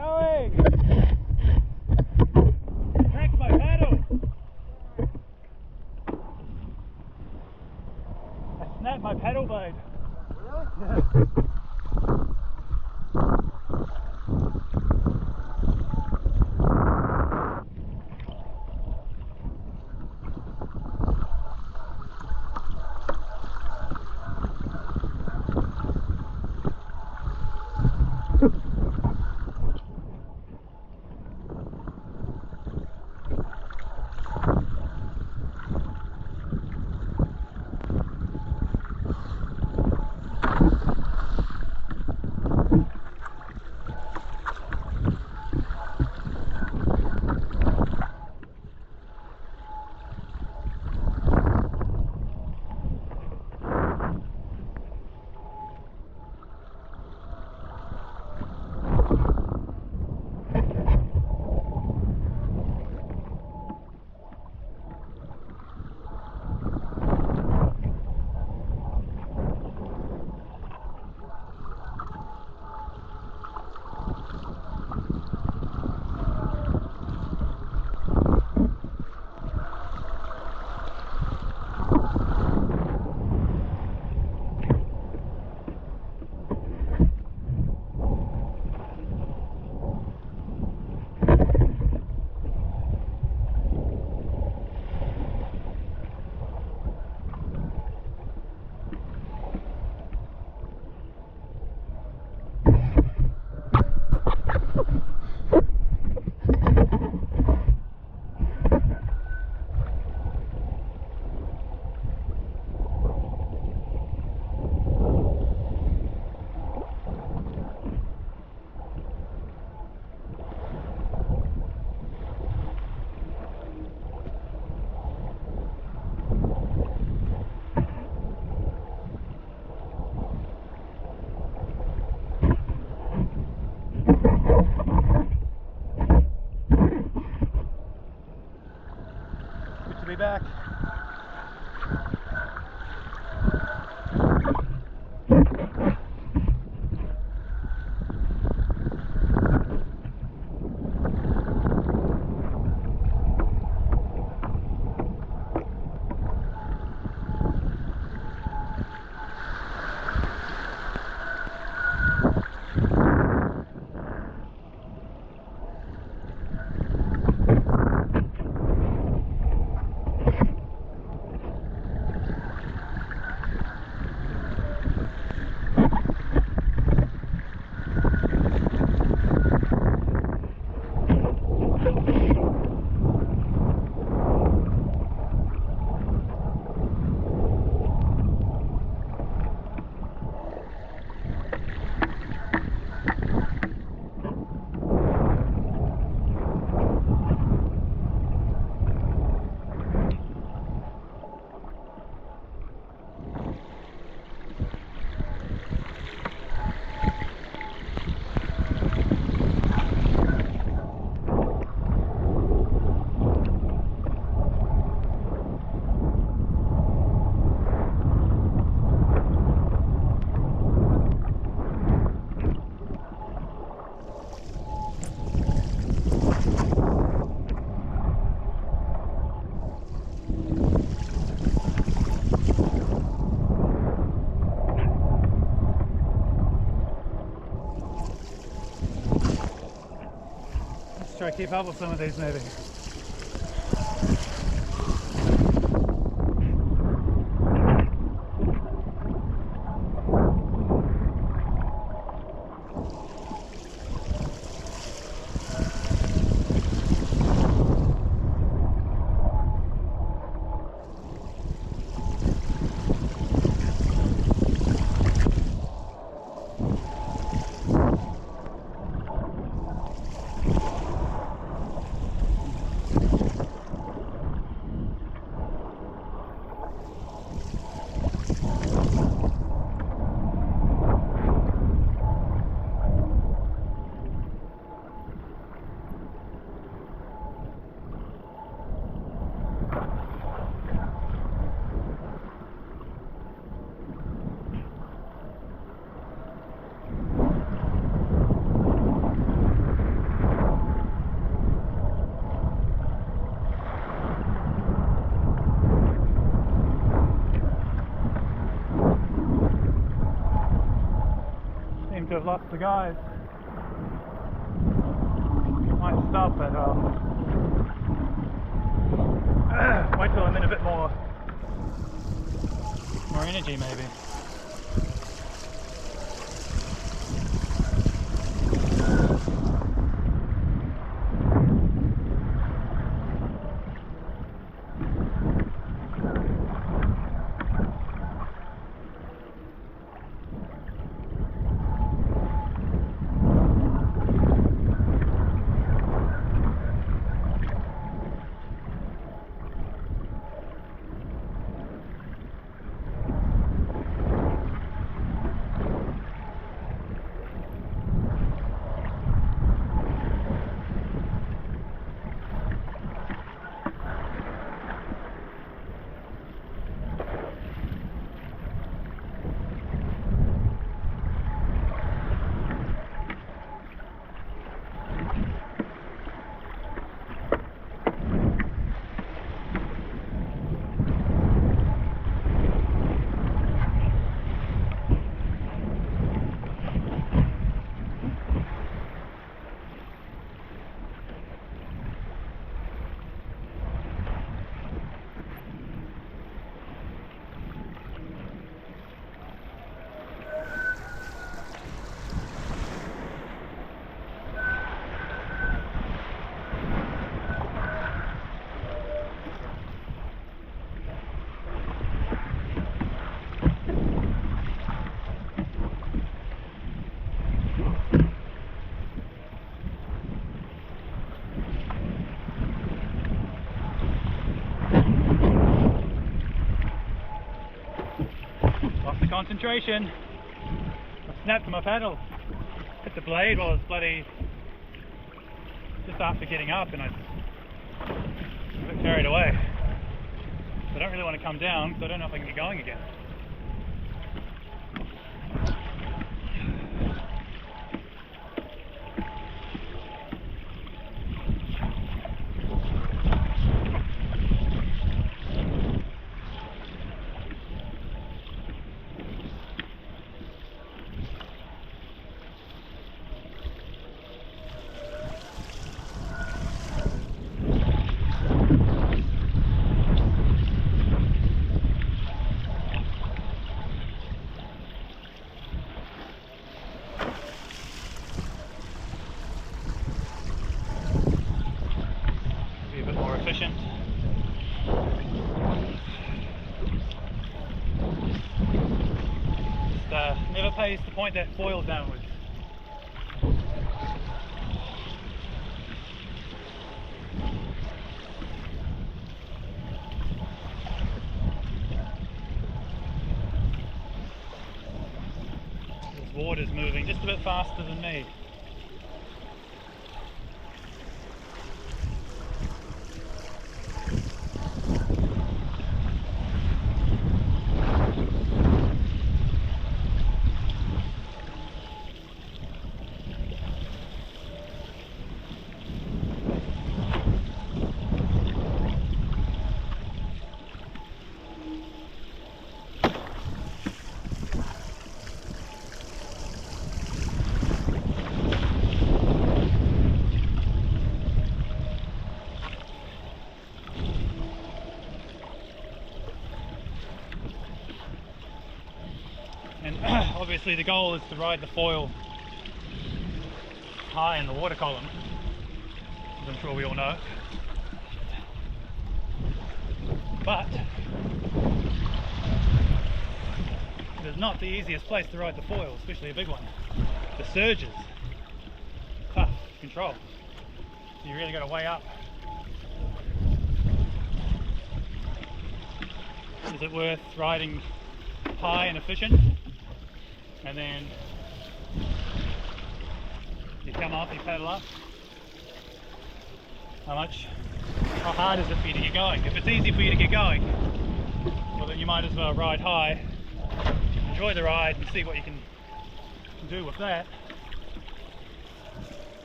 Going! Cracked my paddle! I snapped my paddle blade. Really? Yeah. To be back. Try to keep up with some of these maybe. Seem to have lost the guys. Might stop, but wait till I'm in a bit more energy maybe. Concentration. I snapped my paddle. Hit the blade while I was bloody just after getting up, and I got carried away. So I don't really want to come down because I don't know if I can get going again. Never pays to point that foil downwards. This water's moving just a bit faster than me. And obviously the goal is to ride the foil high in the water column, as I'm sure we all know. But it is not the easiest place to ride the foil, especially a big one. The surges, tough to control. So you really got to weigh up. Is it worth riding high and efficient, and then you come off, you paddle up? How hard is it for you to get going? If it's easy for you to get going, well then you might as well ride high, enjoy the ride and see what you can do with that.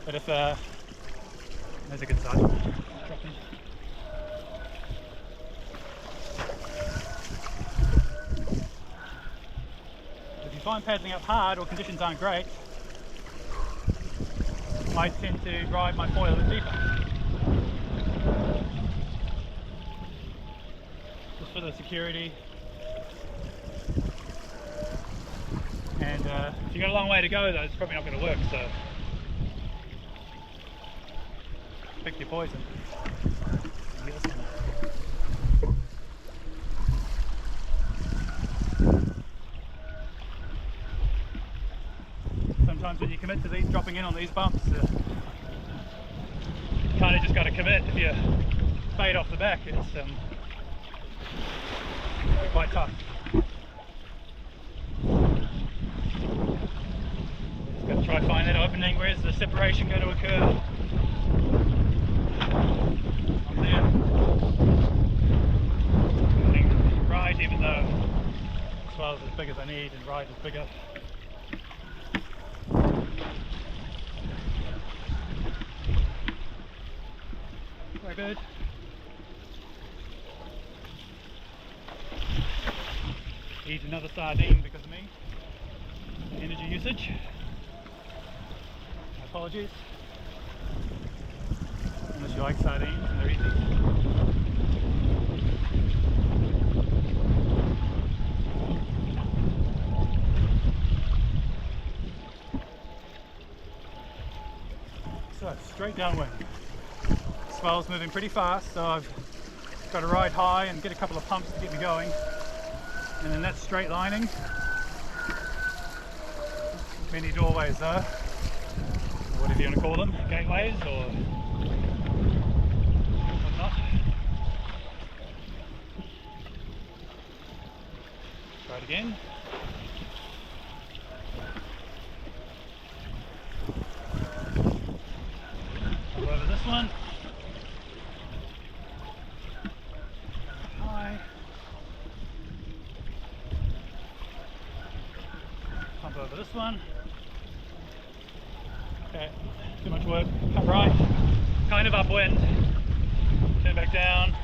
But if there's a good size. If you if I'm paddling up hard or conditions aren't great, I tend to ride my foil a bit deeper. Just for the security. And if you've got a long way to go though, it's probably not going to work, so pick your poison. Sometimes when you commit to these, dropping in on these bumps, you kind of just got to commit. If you fade off the back, it's quite tough. Just got to try to find that opening. Where's the separation going to occur? Up there. Going right, even though the swell's as big as I need and right is bigger. Very good. Eat another sardine because of me. Energy usage. My apologies. Unless you like sardines and they're easy. So, straight downwind. Swell's moving pretty fast, so I've got to ride high and get a couple of pumps to get me going. And then that's straight lining. Many doorways though, or whatever you want to call them, gateways or whatnot. Try it again. Go over this one. High. Pump over this one. Okay, too much work. Come right, kind of upwind. Turn back down.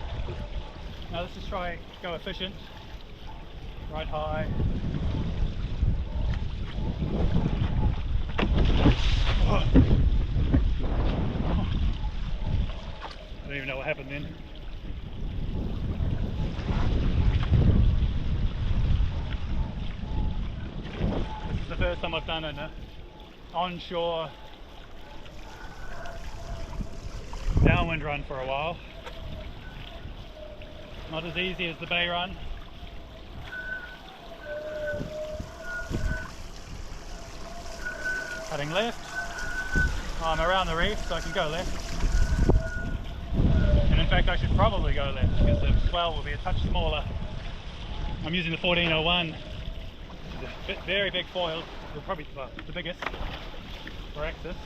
Now let's just try go efficient. Right high. Oh. I don't even know what happened then. This is the first time I've done an onshore downwind run for a while. Not as easy as the bay run. Heading left. I'm around the reef, so I can go left. And in fact I should probably go left because the swell will be a touch smaller. I'm using the 1401, the very big foil, probably the biggest for access.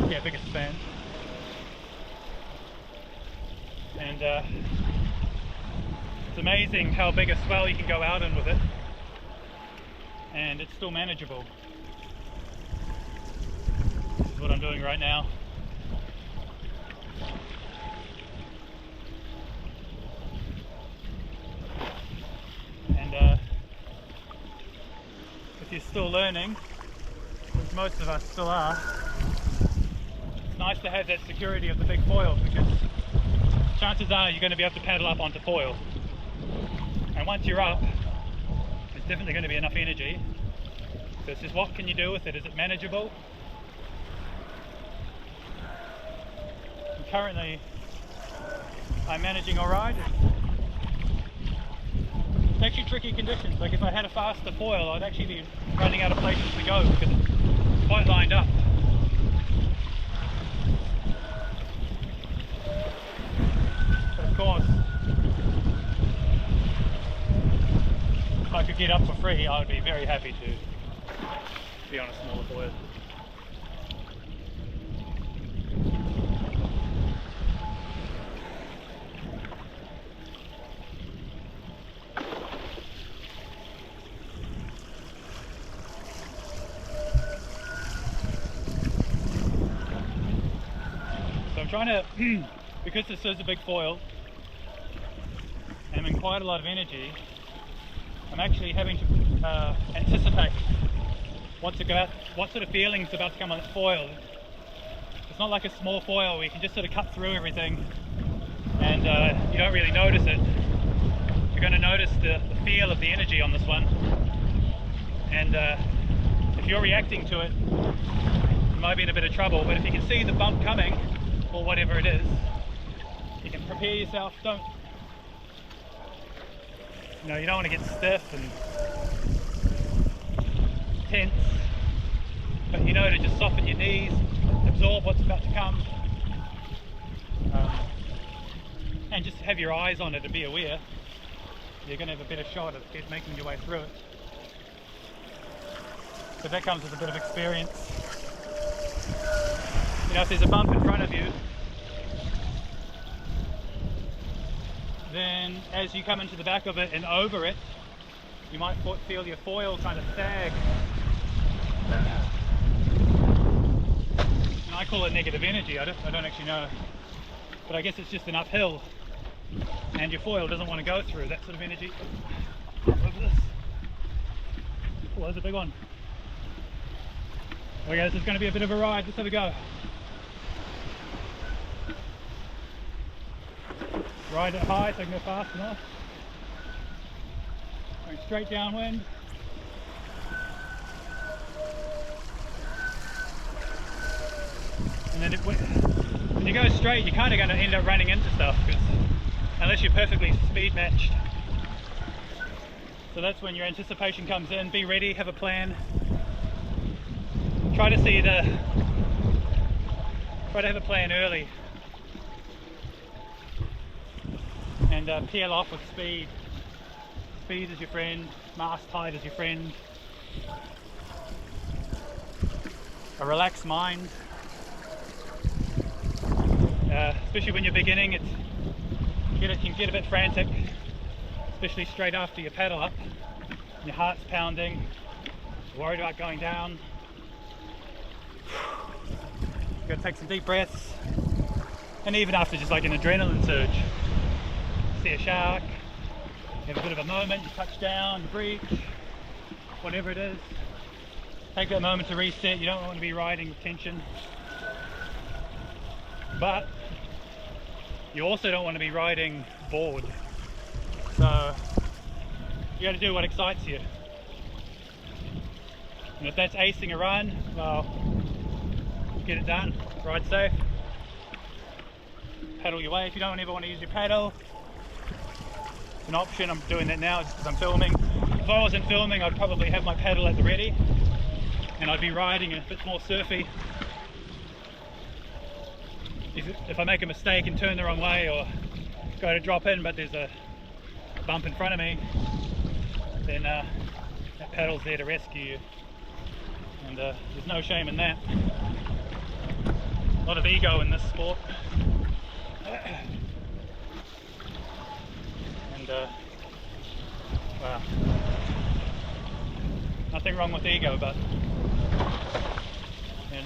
Yeah, biggest span. And it's amazing how big a swell you can go out in with it, and it's still manageable. This is what I'm doing right now. And if you're still learning, which most of us still are, it's nice to have that security of the big foil, because chances are you're going to be able to paddle up onto foil. And once you're up, there's definitely going to be enough energy. So it's just, what can you do with it? Is it manageable? And currently I'm managing alright. It's actually tricky conditions. Like if I had a faster foil, I'd actually be running out of places to go because it's quite lined up. But of course, if I could get up for free, I would be very happy to be on a smaller foil. So I'm trying to, because this is a big foil, I'm in quite a lot of energy, I'm actually having to anticipate what sort of feeling's about to come on this foil. It's not like a small foil where you can just sort of cut through everything and you don't really notice it. You're going to notice the feel of the energy on this one, and if you're reacting to it, you might be in a bit of trouble. But if you can see the bump coming, or whatever it is, you can prepare yourself. You don't want to get stiff and tense, but to just soften your knees, absorb what's about to come, and just have your eyes on it and be aware. You're going to have a better shot at making your way through it. But that comes with a bit of experience. If there's a bump in front of you, then as you come into the back of it and over it, you might feel your foil kind of sag. And I call it negative energy. I don't actually know, but I guess it's just an uphill, and your foil doesn't want to go through that sort of energy. Over this. Oh, there's a big one. Okay, this is going to be a bit of a ride. Let's have a go. Ride it high so I can go fast enough. Going straight downwind. And then when you go straight, you're kind of going to end up running into stuff, unless you're perfectly speed matched. So that's when your anticipation comes in. Be ready, have a plan. Try to have a plan early. And peel off with speed. Speed is your friend, mast height is your friend. A relaxed mind. Especially when you're beginning, it can get a bit frantic, especially straight after you paddle up. Your heart's pounding, you're worried about going down. You've got to take some deep breaths. And even after just like an adrenaline surge, see a shark, you have a bit of a moment, you touch down, you breach, whatever it is. Take that moment to reset. You don't want to be riding with tension. But you also don't want to be riding bored. So you got to do what excites you. And if that's acing a run, well, get it done. Ride safe. Paddle your way. If you don't ever want to use your paddle, it's an option. I'm doing that now just because I'm filming. If I wasn't filming, I'd probably have my paddle at the ready and I'd be riding a bit more surfy. If I make a mistake and turn the wrong way or go to drop in but there's a bump in front of me, then that paddle's there to rescue you, and there's no shame in that. A lot of ego in this sport, and well, nothing wrong with ego, but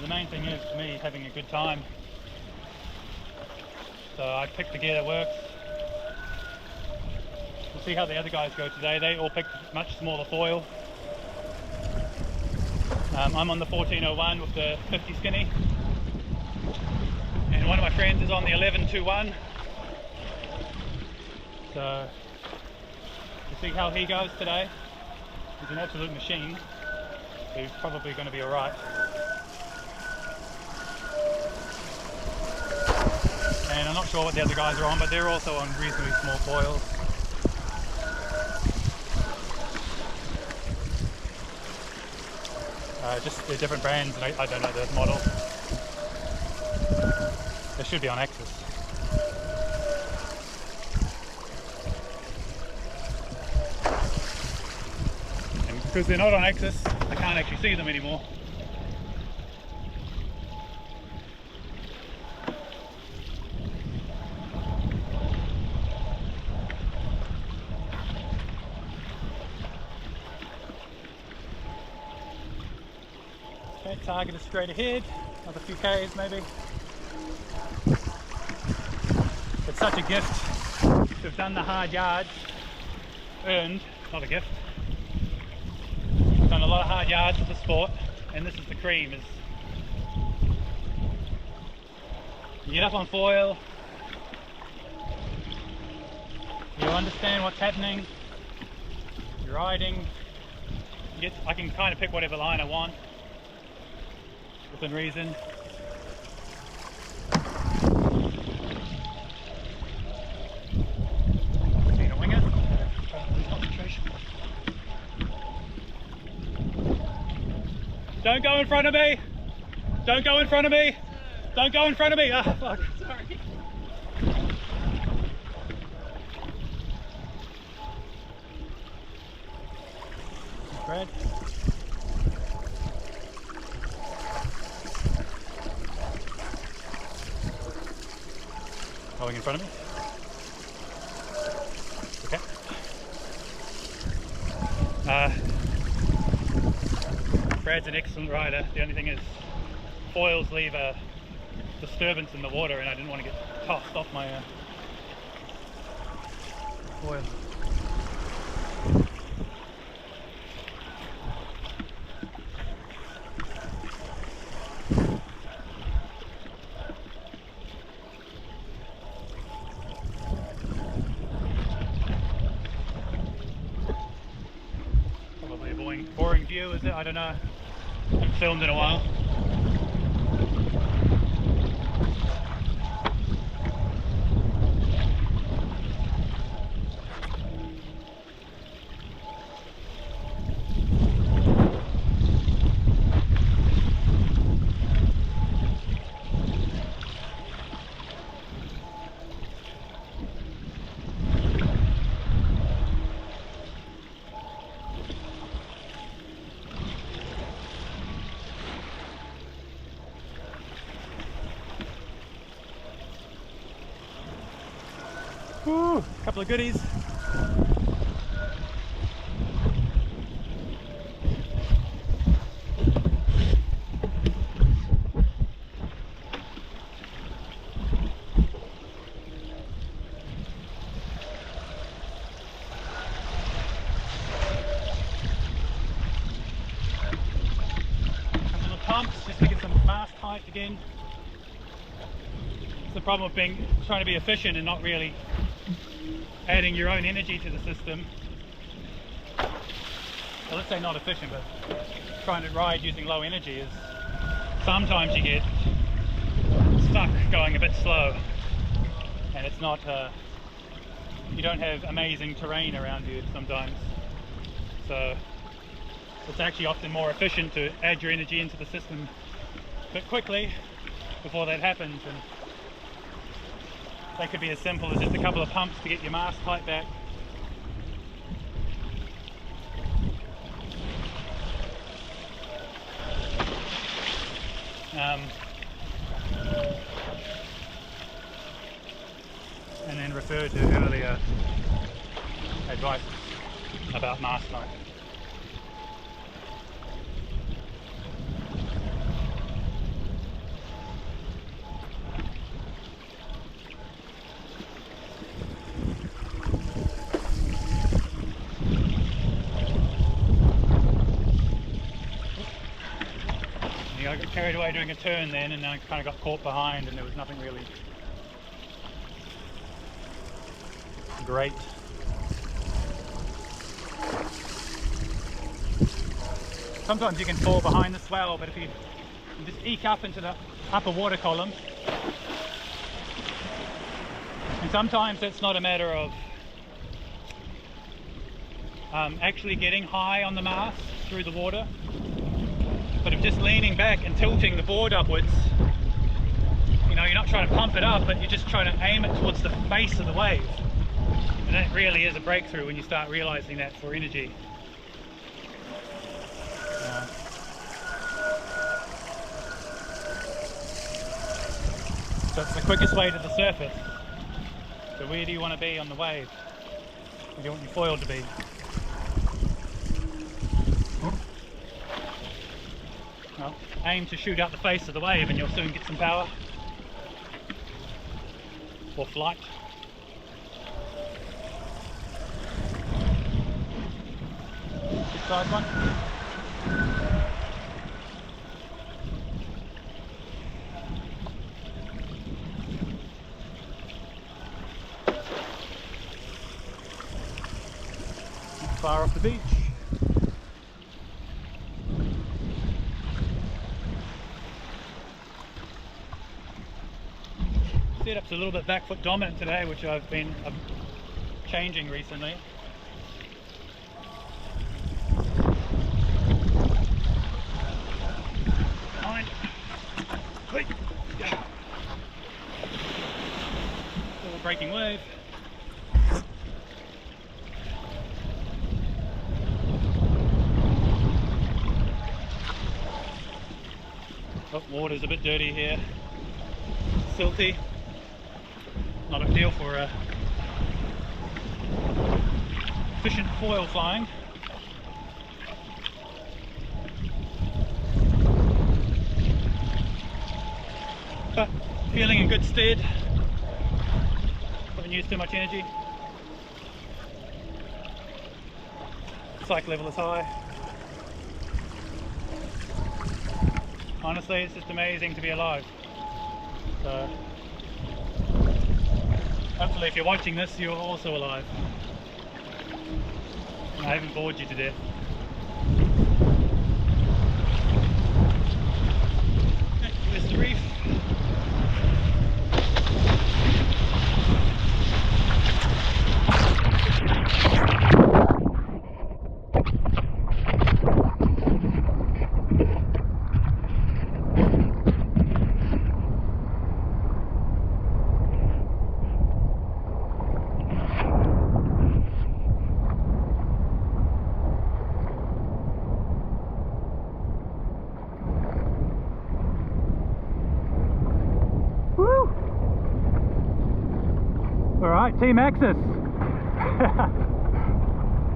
the main thing is, for me, having a good time. So I picked the gear that works. We'll see how the other guys go today. They all picked much smaller foil. I'm on the 1401 with the 50 skinny, and one of my friends is on the 1121. So we'll see how he goes today. He's an absolute machine, so he's probably going to be alright. And I'm not sure what the other guys are on, but they're also on reasonably small foils. Just they're different brands, and I don't know the model. They should be on Axis. And because they're not on Axis, I can't actually see them anymore. Okay, target is straight ahead, another few Ks maybe. It's such a gift to have done the hard yards, earned, not a gift, 5 yards of the sport, and this is the cream. Is you get up on foil, you understand what's happening, you're riding, I can kind of pick whatever line I want within reason. Being a winger, concentration. Don't go in front of me! Don't go in front of me! Don't go in front of me! Ah, fuck. Sorry. Brad. Going in front of me? Okay. Brad's an excellent rider. The only thing is foils leave a disturbance in the water, and I didn't want to get tossed off my foil. Probably a boring view, is it? I don't know. I haven't filmed in a while. Woo, couple of goodies. Couple of pumps just to get some mast height again. It's the problem with trying to be efficient and not really adding your own energy to the system. Well, let's say not efficient, but trying to ride using low energy is sometimes you get stuck going a bit slow, and it's not you don't have amazing terrain around you sometimes, so it's actually often more efficient to add your energy into the system a bit quickly before that happens. And they could be as simple as just a couple of pumps to get your mast height back. And then refer to earlier advice about mast height. I got carried away doing a turn then, and I kind of got caught behind, and there was nothing really great. Sometimes you can fall behind the swell, but if you just eke up into the upper water column, and sometimes it's not a matter of actually getting high on the mast through the water, but of just leaning back and tilting the board upwards. You know, you're not trying to pump it up, but you're just trying to aim it towards the face of the wave. And that really is a breakthrough when you start realizing that for energy. So it's the quickest way to the surface. So where do you want to be on the wave? Where do you want your foil to be? Well, aim to shoot out the face of the wave and you'll soon get some power. Or flight. Good size one. Far off the beach. Setup's a little bit back foot dominant today, which I've been changing recently. Fine. Little breaking wave. Oh, water's a bit dirty here. Silty. Not ideal for efficient foil flying. But feeling in good stead. Haven't used too much energy. Psych level is high. Honestly, it's just amazing to be alive. So hopefully if you're watching this, you're also alive. And I haven't bored you to death. Okay, where's the reef? Alright, Team Axis.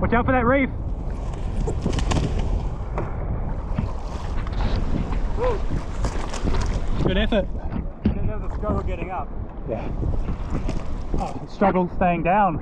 Watch out for that reef. Good effort. There's a struggle getting up. Yeah. Oh, struggle staying down.